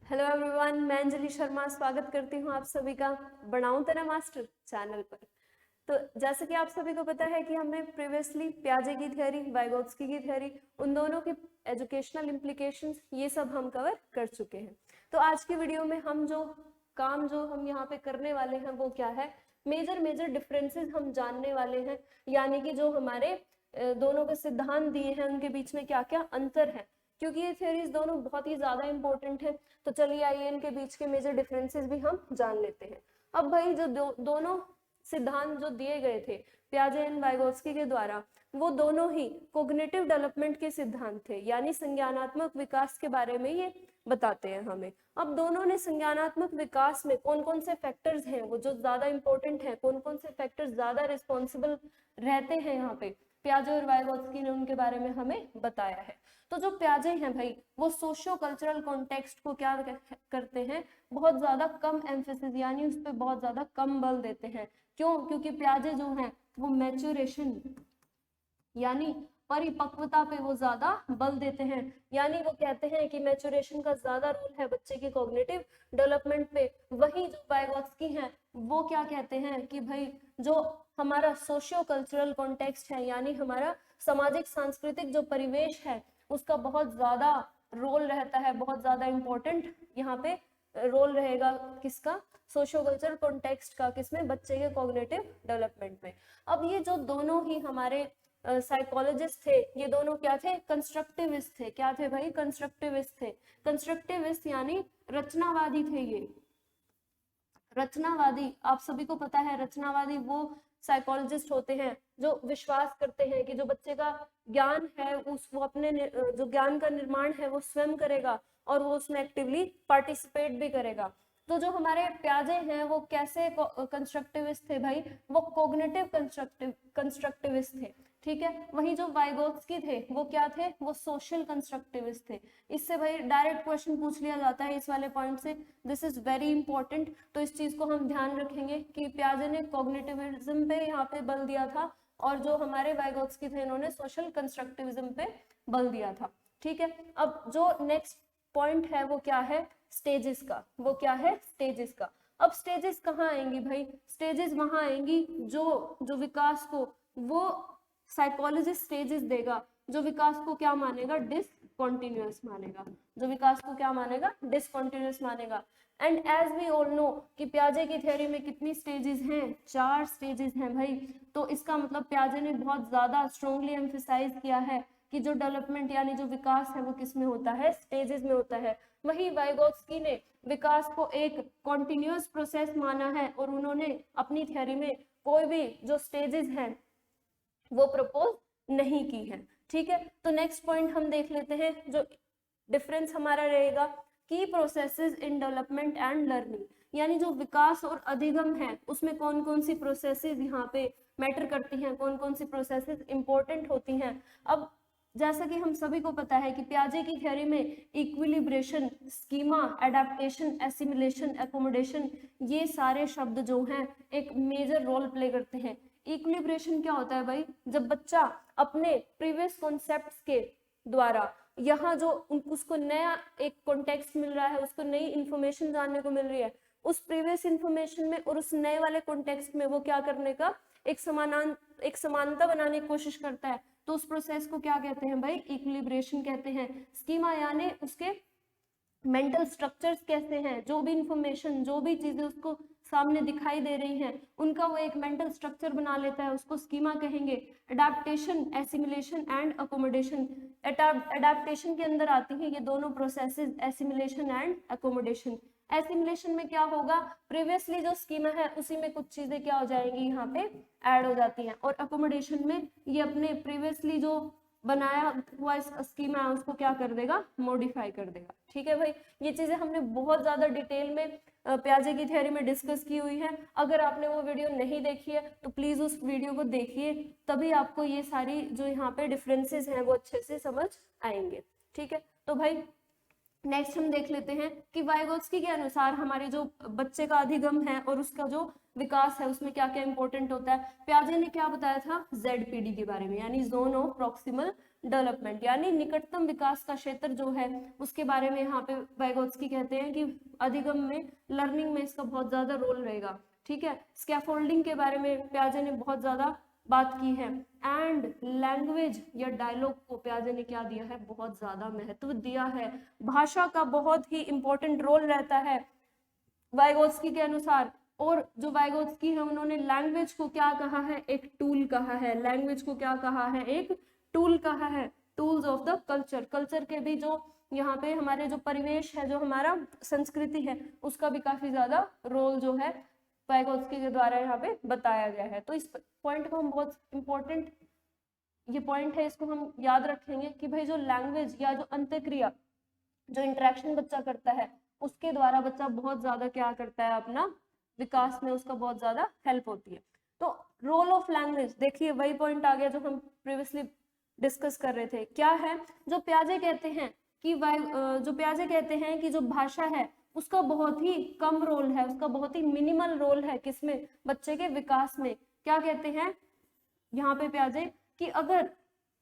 Hello everyone, मैं अंजलि शर्मा स्वागत करती हूँ आप सभी का बनाऊं तेरा मास्टर चैनल पर। तो जैसे कि आप सभी को पता है कि हमने प्रीवियसली पियाजे की थ्योरी, वाइगोत्स्की की थ्योरी, उन दोनों की एजुकेशनल इम्प्लीकेशंस ये सब हम कवर कर चुके हैं। तो आज की वीडियो में हम जो हम यहाँ पे करने वाले हैं वो क्या है, मेजर मेजर डिफरेंसेस हम जानने वाले हैं, यानी कि जो हमारे दोनों के सिद्धांत दिए हैं उनके बीच में क्या क्या अंतर है, क्योंकि ये थ्योरीज दोनों बहुत ही ज्यादा इंपॉर्टेंट है। तो चलिए आइए इनके बीच के मेजर डिफरेंसेस भी हम जान लेते हैं। अब भाई जो दोनों सिद्धांत जो दिए गए थे पियाजे एंड वाइगोत्स्की के द्वारा, वो दोनों ही कोग्निटिव डेवलपमेंट के सिद्धांत थे, यानी संज्ञानात्मक विकास के बारे में ये बताते हैं हमें। अब दोनों ने संज्ञानात्मक विकास में कौन कौन से फैक्टर्स हैं वो जो ज्यादा इंपॉर्टेंट है, कौन कौन से फैक्टर्स ज्यादा रिस्पॉन्सिबल रहते हैं यहाँ पे, पियाजे और वाइगोत्स्की ने उनके बारे में हमें बताया है। तो जो पियाजे हैं भाई, वो सोशियो कल्चरल कॉन्टेक्स्ट को क्या करते हैं, बहुत ज्यादा कम एम्फेसिस यानी उस पर बहुत ज्यादा कम बल देते हैं। क्यों? क्योंकि पियाजे जो हैं वो मैच्योरेशन यानी परिपक्वता पे वो ज्यादा बल देते हैं, यानी वो कहते हैं कि मैच्योरेशन का ज्यादा रोल है बच्चे की कॉग्निटिव डेवलपमेंट पे। वही जो वाइगोत्स्की हैं वो क्या कहते हैं कि भाई जो हमारा सोशियो कल्चरल कॉन्टेक्स्ट है, यानी हमारा सामाजिक सांस्कृतिक जो परिवेश है, उसका बहुत ज्यादा रोल रहता है, बहुत ज्यादा इंपॉर्टेंट यहाँ पे रोल रहेगा किसका, सोशियो कल्चरल कॉन्टेक्स्ट का, किसमें, बच्चे के कॉग्निटिव डेवलपमेंट में। अब ये जो दोनों ही हमारे साइकोलॉजिस्ट थे, ये दोनों क्या थे, कंस्ट्रक्टिविस्ट थे। क्या थे भाई? कंस्ट्रक्टिविस्ट थे। कंस्ट्रक्टिविस्ट यानी रचनावादी थे ये। रचनावादी, आप सभी को पता है रचनावादी वो साइकोलॉजिस्ट होते हैं जो विश्वास करते हैं कि जो बच्चे का ज्ञान है उस वो अपने जो ज्ञान का निर्माण है वो स्वयं करेगा और वो उसमें एक्टिवली पार्टिसिपेट भी करेगा। तो जो हमारे पियाजे हैं वो कैसे कंस्ट्रक्टिविस्ट थे भाई? वो कोग्निटिव कंस्ट्रक्टिविस्ट थे। ठीक है। वही जो वाइगोत्स्की थे वो क्या थे? वो सोशल कंस्ट्रक्टिविस्ट थे। इससे भाई डायरेक्ट क्वेश्चन पूछ लिया जाता है इस वाले पॉइंट से, दिस इज वेरी इंपॉर्टेंट। तो इस चीज को हम ध्यान रखेंगे कि पियाजे ने कॉग्निटिविज्म पे यहाँ पे बल दिया था और जो हमारे वाइगोत्स्की थे इन्होंने सोशल कंस्ट्रक्टिविज्म पे बल दिया था। ठीक है। अब जो नेक्स्ट पॉइंट है वो क्या है? स्टेजेस का। वो क्या है? स्टेजेस का। अब स्टेजेस कहाँ आएंगी भाई? स्टेजेस वहां आएंगी जो विकास को वो साइकोलॉजिस्ट स्टेजेस देगा, जो विकास को क्या मानेगा? डिसकंटिन्यूअस मानेगा। जो विकास को क्या मानेगा? डिसकंटिन्यूअस मानेगा। And as we all know कि पियाजे की थ्योरी में कितनी स्टेजेस हैं? 4 स्टेजेस हैं भाई। तो इसका मतलब पियाजे ने बहुत ज्यादा स्ट्रॉन्गली एम्फेसाइज किया है कि जो डेवलपमेंट यानी जो विकास है वो किस में होता है? स्टेजेस में होता है। वही वाइगोत्स्की ने विकास को एक कॉन्टिन्यूअस प्रोसेस माना है और उन्होंने अपनी थ्योरी में कोई भी जो स्टेजेस हैं वो प्रपोज नहीं की है। ठीक है। तो नेक्स्ट पॉइंट हम देख लेते हैं, जो डिफरेंस हमारा रहेगा की processes in development and learning, यानी जो विकास और अधिगम है उसमें कौन कौन सी प्रोसेसेस यहाँ पे मैटर करती हैं, कौन कौन सी प्रोसेसेस इंपॉर्टेंट होती हैं। अब जैसा कि हम सभी को पता है कि पियाजे की थ्योरी में equilibration, schema, adaptation, assimilation, accommodation, ये सारे शब्द जो हैं एक मेजर रोल प्ले करते हैं। इक्विलिब्रेशन क्या होता है भाई? जब बच्चा अपने प्रीवियस कॉन्सेप्ट्स के द्वारा यहाँ जो उसको नया एक कॉन्टेक्स्ट मिल रहा है, उसको नई इंफॉर्मेशन जानने को मिल रही है, उस प्रीवियस इंफॉर्मेशन में और उस नए वाले कॉन्टेक्स्ट में वो क्या करने का, एक समानता बनाने की कोशिश करता है। तो उस प्रोसेस को क्या कहते हैं भाई? इक्विलिब्रेशन कहते हैं। स्कीमा यानी उसके मेंटल स्ट्रक्चर्स कैसे हैं, जो भी इंफॉर्मेशन, जो भी चीजें उसको सामने दिखाई दे रही हैं, उनका वो एक मेंटल स्ट्रक्चर बना लेता है, उसको स्कीमा कहेंगे। Adaptation, assimilation and accommodation. Adaptation के अंदर आती है ये दोनों processes, assimilation and accommodation. Assimilation में क्या होगा? प्रीवियसली जो स्कीमा है उसी में कुछ चीजें क्या हो जाएंगी, यहाँ पे ऐड हो जाती हैं। और अकोमोडेशन में ये अपने प्रीवियसली जो बनाया हुआ स्कीमा है उसको क्या कर देगा? मॉडिफाई कर देगा। ठीक है भाई। ये चीजें हमने बहुत ज्यादा डिटेल में पियाजे की थ्योरी में डिस्कस की हुई है। अगर आपने वो वीडियो नहीं देखी है तो प्लीज उस वीडियो को देखिए, तभी आपको ये सारी जो यहाँ पे डिफरेंसेस हैं वो अच्छे से समझ आएंगे। ठीक है। तो भाई नेक्स्ट हम देख लेते हैं कि वाइगोत्स्की के अनुसार हमारे जो बच्चे का अधिगम है और उसका जो विकास है उसमें क्या क्या इंपॉर्टेंट होता है। पियाजे ने क्या बताया था? ZPD के बारे में, यानी जोन ऑफ प्रॉक्सिमल डेवलपमेंट, यानी निकटतम विकास का क्षेत्र जो है उसके बारे में यहाँ पे वाइगोत्स्की कहते हैं कि अधिगम में, लर्निंग में इसका बहुत ज्यादा रोल रहेगा। ठीक है, स्कैफोल्डिंग के बारे में प्याजे ने बहुत ज्यादा बात की है, एंड लैंग्वेज या डायलॉग को प्याजे ने क्या दिया है, बहुत ज्यादा महत्व दिया है। भाषा का बहुत ही इंपॉर्टेंट रोल रहता है वाइगोत्स्की के अनुसार। और जो वाइगोत्स्की है उन्होंने लैंग्वेज को क्या कहा है, एक टूल कहा है। लैंग्वेज को क्या कहा है, एक टूल कहा है, tools of the culture. Culture के भी जो यहाँ पे हमारे जो परिवेश है, जो हमारा संस्कृति है, उसका भी काफी ज्यादा रोल जो है वाइगोत्स्की के द्वारा यहाँ पे बताया गया है। तो इस पॉइंट को हम बहुत इंपॉर्टेंट ये पॉइंट है, इसको हम याद रखेंगे कि भाई जो लैंग्वेज या जो अंतःक्रिया, जो इंटरेक्शन बच्चा करता है, उसके द्वारा बच्चा बहुत ज्यादा क्या करता है, अपना विकास में उसका बहुत ज्यादा हेल्प होती है। तो रोल ऑफ लैंग्वेज, देखिए वही पॉइंट आ गया जो हम प्रीवियसली डिस्कस कर रहे थे। क्या है, जो प्याजे कहते हैं कि जो भाषा है उसका बहुत ही कम रोल है, उसका बहुत ही मिनिमल रोल है, किसमें, बच्चे के विकास में। क्या कहते हैं यहाँ पे प्याजे कि अगर,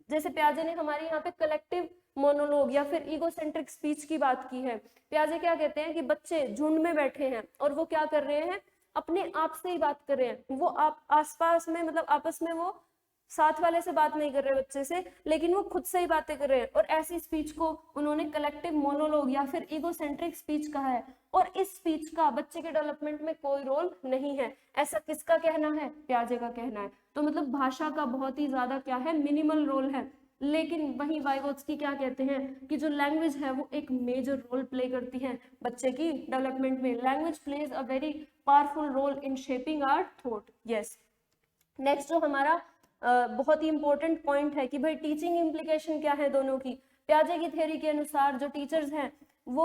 जैसे प्याजे ने हमारे यहाँ पे कलेक्टिव मोनोलॉग या फिर ईगोसेंट्रिक स्पीच की बात की है। प्याजे क्या कहते हैं कि बच्चे झुंड में बैठे हैं और वो क्या कर रहे हैं, अपने आप से ही बात कर रहे हैं। वो आप आसपास में, मतलब आपस में वो साथ वाले से बात नहीं कर रहे बच्चे से, लेकिन वो खुद से ही बातें कर रहे हैं। और ऐसी स्पीच को उन्होंने कलेक्टिव मोनोलॉग या फिर ईगोसेंट्रिक स्पीच कहा है। और इस स्पीच का बच्चे के डेवलपमेंट में कोई रोल नहीं है, ऐसा किसका कहना है, प्याजे का कहना है। तो मतलब भाषा का बहुत ही ज्यादा क्या है, मिनिमल रोल है। लेकिन वही वाइगोत्स्की क्या कहते हैं कि जो लैंग्वेज है वो एक मेजर रोल प्ले करती है बच्चे की डेवलपमेंट में। Language plays a very powerful role in shaping our thought. Yes, next जो हमारा बहुत ही इंपॉर्टेंट पॉइंट है कि भाई टीचिंग इम्प्लीकेशन क्या है दोनों की। प्याजे की थ्योरी के अनुसार जो टीचर्स हैं वो,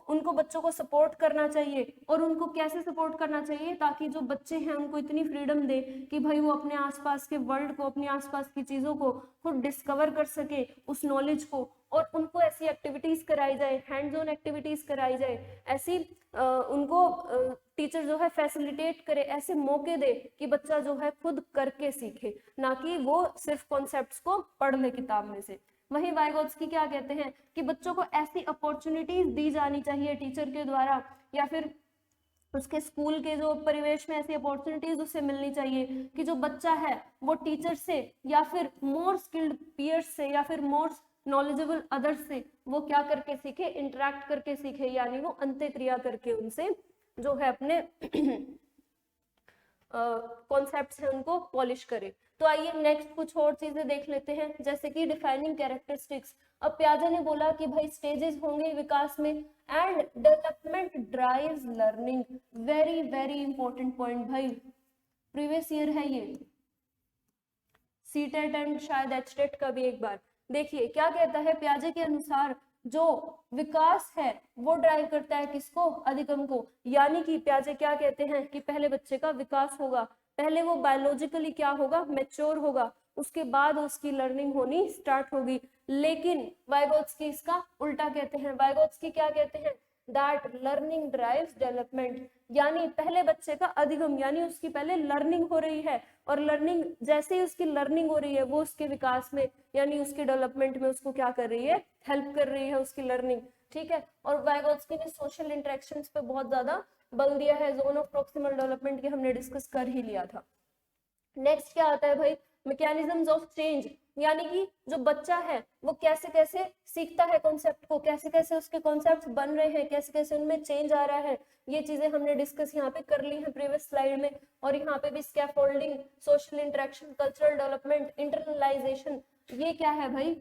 उनको बच्चों को सपोर्ट करना चाहिए। और उनको कैसे सपोर्ट करना चाहिए, ताकि जो बच्चे हैं उनको इतनी फ्रीडम दे कि भाई वो अपने आसपास के वर्ल्ड को, अपने आसपास की चीजों को खुद डिस्कवर कर सके, उस नॉलेज को। और उनको ऐसी एक्टिविटीज कराई जाए, हैंड्स ऑन एक्टिविटीज कराई जाए, ऐसी उनको टीचर जो है फैसिलिटेट करे, ऐसे मौके दे कि बच्चा जो है खुद करके सीखे, ना कि वो सिर्फ कॉन्सेप्ट्स को पढ़ ले किताब में से। वही वाइगोत्स्की क्या कहते हैं कि बच्चों को ऐसी अपॉर्चुनिटीज दी जानी चाहिए टीचर के द्वारा, या फिर उसके स्कूल के जो परिवेश में ऐसी अपॉर्चुनिटीज उसे मिलनी चाहिए कि जो बच्चा है वो टीचर से या फिर मोर स्किल्ड पीयर्स से या फिर मोर नॉलेजेबल अदर्स से वो क्या करके सीखे, इंटरेक्ट करके सीखे, यानी वो अंत्यक्रिया करके उनसे जो है अपने कॉन्सेप्ट्स हैं उनको पॉलिश करे। तो आइए नेक्स्ट कुछ और चीजें देख लेते हैं, जैसे कि डिफाइनिंग कैरेक्टरिस्टिक्स। अब प्याजे ने बोला कि भाई स्टेजेस होंगे विकास में, and development drives learning. Very very important point भाई, प्रीवियस ईयर है ये, सीटेट एंड शायद एचटेट का भी एक बार। देखिए क्या कहता है प्याजे के अनुसार, जो विकास है वो ड्राइव करता है किसको, अधिगम को। यानी कि प्याजे क्या कहते हैं कि पहले बच्चे का विकास होगा, पहले वो बायोलॉजिकली क्या होगा, मैच्योर होगा, उसके बाद उसकी लर्निंग होनी स्टार्ट होगी। लेकिन वाइगोत्स्की इसका उल्टा कहते हैं। वाइगोत्स्की क्या कहते हैं, दैट लर्निंग ड्राइव्स डेवलपमेंट, यानी पहले बच्चे का अधिगम, यानी उसकी पहले लर्निंग हो रही है, और लर्निंग, जैसे ही उसकी लर्निंग हो रही है वो उसके विकास में यानी उसके डेवलपमेंट में उसको क्या कर रही है, हेल्प कर रही है उसकी लर्निंग। ठीक है, और वाइगोत्स्की ने सोशल इंटरेक्शंस पे बहुत ज्यादा बल दिया है। जोन ऑफ प्रॉक्सिमल डेवलपमेंट की हमने डिस्कस कर ही लिया था। नेक्स्ट क्या आता है भाई, मैकेनिज्म्स ऑफ चेंज, यानी कि जो बच्चा है वो कैसे कैसे सीखता है कॉन्सेप्ट को, कैसे कैसे उसके कॉन्सेप्ट्स बन रहे हैं, कैसे कैसे उनमें चेंज आ रहा है। ये चीजें हमने डिस्कस यहाँ पे कर ली हैं प्रीवियस स्लाइड में। और यहाँ पे भी scaffolding, social interaction, cultural development, internalisation. ये क्या है भाई,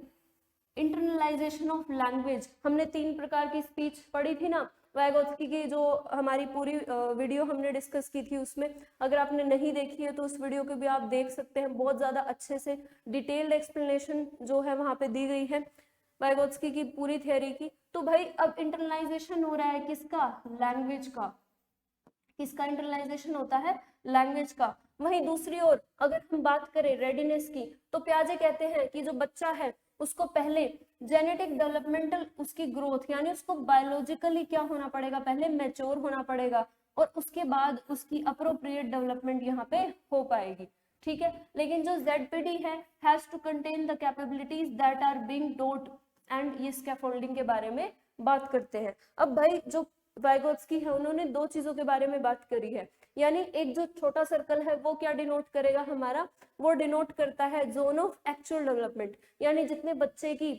इंटरनलाइजेशन ऑफ लैंग्वेज। हमने 3 प्रकार की स्पीच पढ़ी थी ना, वाइगोत्स्की की जो हमारी पूरी वीडियो हमने डिस्कस की थी उसमें, अगर आपने नहीं देखी है तो उस वीडियो को भी आप देख सकते हैं। बहुत ज्यादा अच्छे से डिटेल्ड एक्सप्लेनेशन जो है वहां पे दी गई है वाइगोत्स्की की पूरी थ्योरी की। तो भाई अब इंटरनलाइजेशन हो रहा है किसका, लैंग्वेज का। किसका इंटरनलाइजेशन होता है, लैंग्वेज का। वहीं दूसरी ओर अगर हम बात करें रेडीनेस की, तो प्याजे कहते हैं कि जो बच्चा है उसको पहले जेनेटिक डेवलपमेंटल उसकी ग्रोथ, यानी उसको बायोलॉजिकली क्या होना पड़ेगा, पहले मैच्योर होना पड़ेगा, और उसके बाद उसकी अप्रोप्रिएट डेवलपमेंट यहाँ पे हो पाएगी। ठीक है। लेकिन जो ZPD है has to contain the capabilities that are being taught, and ये स्कैफोल्डिंग के बारे में बात करते हैं। अब भाई जो वाइगोत्स्की है उन्होंने दो चीजों के बारे में बात करी है, यानी एक जो छोटा सर्कल है वो क्या डिनोट करेगा हमारा, वो डिनोट करता है जोन ऑफ एक्चुअल डेवलपमेंट, यानी जितने बच्चे की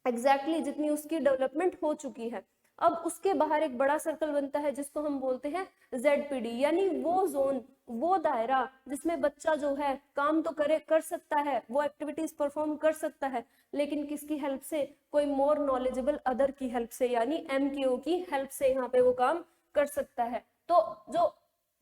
एग्जैक्टली जितनी उसकी डेवलपमेंट हो चुकी है। अब उसके बाहर एक बड़ा सर्कल बनता है जिसको हम बोलते हैं ZPD, यानी वो जोन, वो दायरा जिसमें बच्चा जो है काम तो कर सकता है, वो एक्टिविटीज परफॉर्म कर सकता है, लेकिन किसकी हेल्प से, कोई मोर नॉलेजेबल अदर की हेल्प से, यानी MKO की हेल्प से यहाँ पे वो काम कर सकता है। तो जो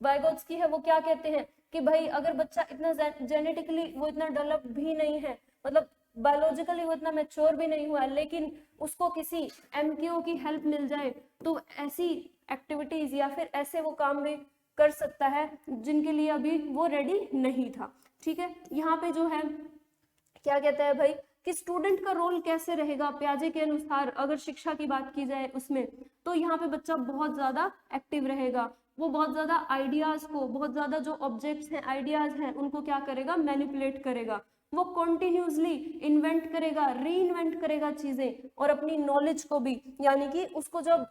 वाइगोत्स्की है वो क्या कहते हैं कि भाई अगर बच्चा इतना जेनेटिकली वो इतना डेवलप भी नहीं है, मतलब बायोलॉजिकली वो इतना मैच्योर भी नहीं हुआ है, लेकिन उसको किसी MKO की हेल्प मिल जाए तो ऐसी एक्टिविटीज या फिर ऐसे वो काम भी कर सकता है जिनके लिए अभी वो रेडी नहीं था। ठीक है, यहाँ पे जो है क्या कहता है भाई कि स्टूडेंट का रोल कैसे रहेगा प्याजे के अनुसार, अगर शिक्षा की बात की जाए उसमें, तो यहाँ पे बच्चा बहुत ज्यादा एक्टिव रहेगा, वो बहुत ज्यादा आइडियाज को, बहुत ज्यादा जो ऑब्जेक्ट्स हैं, आइडियाज हैं, उनको क्या करेगा, मैनिपुलेट करेगा, वो कॉन्टिन्यूसली इन्वेंट करेगा, री इन्वेंट करेगा चीजें, और अपनी नॉलेज को भी, यानी कि उसको जब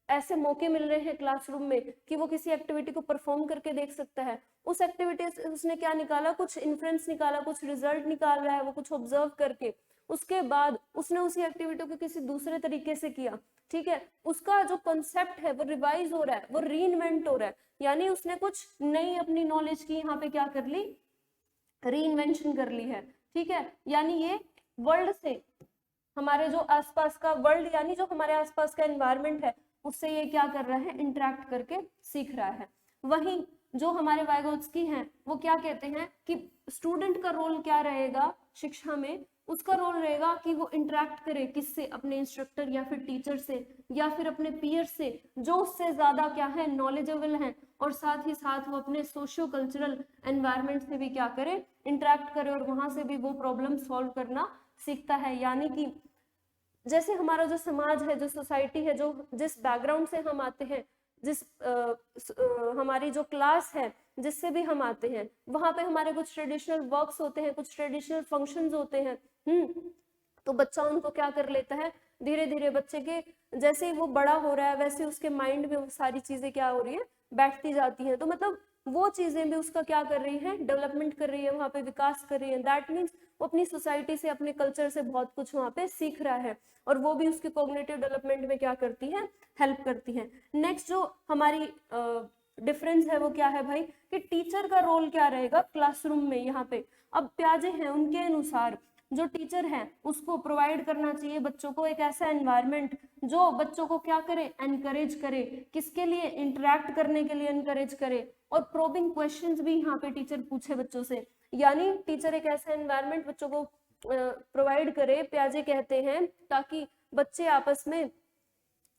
ऐसे मौके मिल रहे हैं क्लासरूम में कि वो किसी एक्टिविटी को परफॉर्म करके देख सकता है, उस एक्टिविटी से उसने क्या निकाला, कुछ इन्फ्रेंस निकाला, कुछ रिजल्ट निकाल रहा है वो कुछ ऑब्जर्व करके, उसके बाद उसने उसी एक्टिविटी को किसी दूसरे तरीके से किया, ठीक है, उसका जो कॉन्सेप्ट है वो रिवाइज हो रहा है, वो री इन्वेंट हो रहा है, यानी उसने कुछ नई अपनी नॉलेज की यहाँ पे क्या कर ली, री इन्वेंशन कर ली है। ठीक है, यानी ये वर्ल्ड से, हमारे जो आसपास का वर्ल्ड, यानी जो हमारे आसपास का एनवायरनमेंट है उससे ये क्या कर रहा है, इंटरेक्ट करके सीख रहा है। वहीं जो हमारे वाइगोत्स्की हैं वो क्या कहते हैं कि स्टूडेंट का रोल क्या रहेगा शिक्षा में, उसका रोल रहेगा कि वो इंटरेक्ट करे किससे, अपने इंस्ट्रक्टर या फिर टीचर से या फिर अपने पीयर से जो उससे ज्यादा क्या है, नॉलेजेबल हैं, और साथ ही साथ वो अपने सोशियो कल्चरल एनवायरनमेंट से भी क्या करे, इंटरेक्ट करे, और वहां से भी वो प्रॉब्लम सॉल्व करना सीखता है। यानी कि जैसे हमारा जो समाज है, जो सोसाइटी है, जो जिस बैकग्राउंड से हम आते हैं, जिस हमारी जो क्लास है जिससे भी हम आते हैं, वहां पे हमारे कुछ ट्रेडिशनल वर्क्स होते हैं, कुछ ट्रेडिशनल फंक्शंस होते हैं, तो बच्चा उनको क्या कर लेता है, धीरे धीरे बच्चे के जैसे ही वो बड़ा हो रहा है वैसे उसके माइंड में वो सारी चीजें क्या हो रही है, बैठती जाती हैं, तो मतलब वो चीजें भी उसका क्या कर रही है, डेवलपमेंट कर रही है, वहां पे विकास कर रही है। दैट मीन्स वो अपनी सोसाइटी से, अपने कल्चर से बहुत कुछ वहां पे सीख रहा है, और वो भी उसके कॉग्निटिव डेवलपमेंट में क्या करती है, हेल्प करती है। नेक्स्ट जो हमारी डिफरेंस है वो क्या है भाई कि टीचर का रोल क्या रहेगा क्लासरूम में। यहाँ पे अब प्याजे हैं उनके अनुसार जो टीचर है उसको प्रोवाइड करना चाहिए बच्चों को एक ऐसा एनवायरनमेंट जो बच्चों को क्या करे, एनकरेज करे, किसके लिए, इंटरेक्ट करने के लिए एनकरेज करे, और प्रोबिंग क्वेश्चंस भी यहाँ पे टीचर पूछे बच्चों से, यानी टीचर एक ऐसा एनवायरनमेंट बच्चों को प्रोवाइड करे, प्याजे कहते हैं, ताकि बच्चे आपस में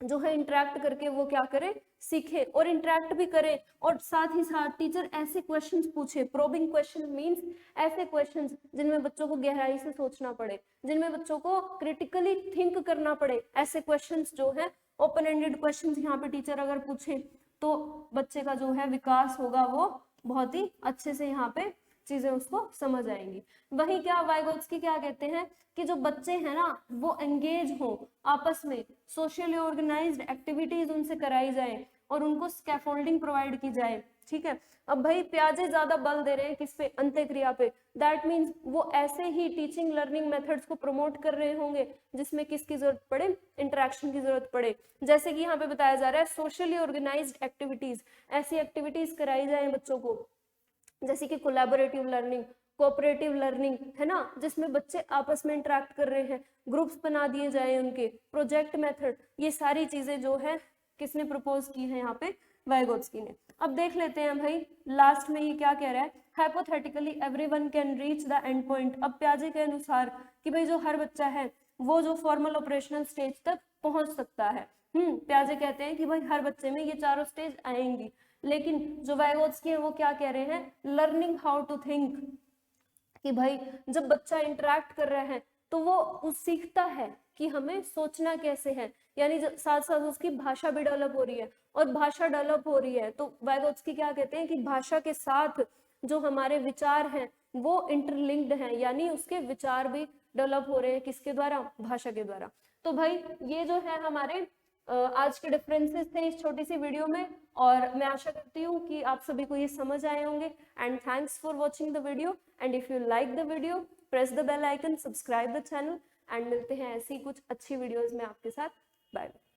जो है इंटरेक्ट करके वो क्या करे, सीखे और इंटरेक्ट भी करे, और साथ ही साथ टीचर ऐसे क्वेश्चंस पूछे, प्रोबिंग क्वेश्चन मींस ऐसे क्वेश्चंस जिनमें बच्चों को गहराई से सोचना पड़े, जिनमें बच्चों को क्रिटिकली थिंक करना पड़े, ऐसे क्वेश्चंस जो है ओपन एंडेड क्वेश्चंस यहाँ पे टीचर अगर पूछे तो बच्चे का जो है विकास होगा वो बहुत ही अच्छे से यहाँ पे चीजें उसको समझ आएंगी। वही क्या वाइगोत्स्की क्या कहते हैं कि जो बच्चे हैं ना वो एंगेज हो आपस में, सोशली ऑर्गेनाइज्ड एक्टिविटीज उनसे कराई जाए और उनको स्कैफोल्डिंग प्रोवाइड की जाए। ठीक है, अब भाई प्याजे ज्यादा बल दे रहे हैं किस पे, अंत्यक्रिया पे। दैट मीन्स वो ऐसे ही टीचिंग लर्निंग मेथड्स को प्रमोट कर रहे होंगे जिसमें किसकी जरूरत पड़े, इंटरेक्शन की जरूरत पड़े। जैसे कि यहाँ पे बताया जा रहा है सोशली ऑर्गेनाइज्ड एक्टिविटीज, ऐसी एक्टिविटीज कराई जाए बच्चों को जैसे कि कोलैबोरेटिव लर्निंग, कोऑपरेटिव लर्निंग, है ना, जिसमें बच्चे आपस में इंटरेक्ट कर रहे हैं, ग्रुप्स बना दिए जाए उनके, प्रोजेक्ट मेथड, ये सारी चीजें जो है किसने प्रपोज की है यहाँ पे, वाइगोत्स्की ने। अब देख लेते हैं भाई लास्ट में ये क्या कह रहा है, hypothetically everyone can reach the end point. अब प्याजे के अनुसार कि भाई जो हर बच्चा है वो जो फॉर्मल ऑपरेशनल स्टेज तक पहुंच सकता है। प्याजे कहते हैं कि भाई हर बच्चे में ये चारों स्टेज आएंगी, लेकिन जो वाइगोत्स्की है वो क्या कह रहे हैं, लर्निंग हाउ टू थिंक, कि भाई जब बच्चा इंटरेक्ट कर रहा है तो वो सीखता है कि हमें सोचना कैसे है, यानी साथ साथ उसकी भाषा भी डेवलप हो रही है, और भाषा डेवलप हो रही है तो वाइगोत्स्की क्या कहते हैं कि भाषा के साथ जो हमारे विचार हैं वो इंटरलिंक्ड हैं, यानी उसके विचार भी डेवलप हो रहे हैं किसके द्वारा, भाषा के द्वारा। तो भाई ये जो है हमारे आज के डिफरेंसेस थे इस छोटी सी वीडियो में, और मैं आशा करती हूँ कि आप सभी को ये समझ आए होंगे। And thanks for watching the video, and if you like the video press the bell icon, subscribe the channel, and मिलते हैं ऐसी कुछ अच्छी वीडियोज में आपके साथ। Bye bye.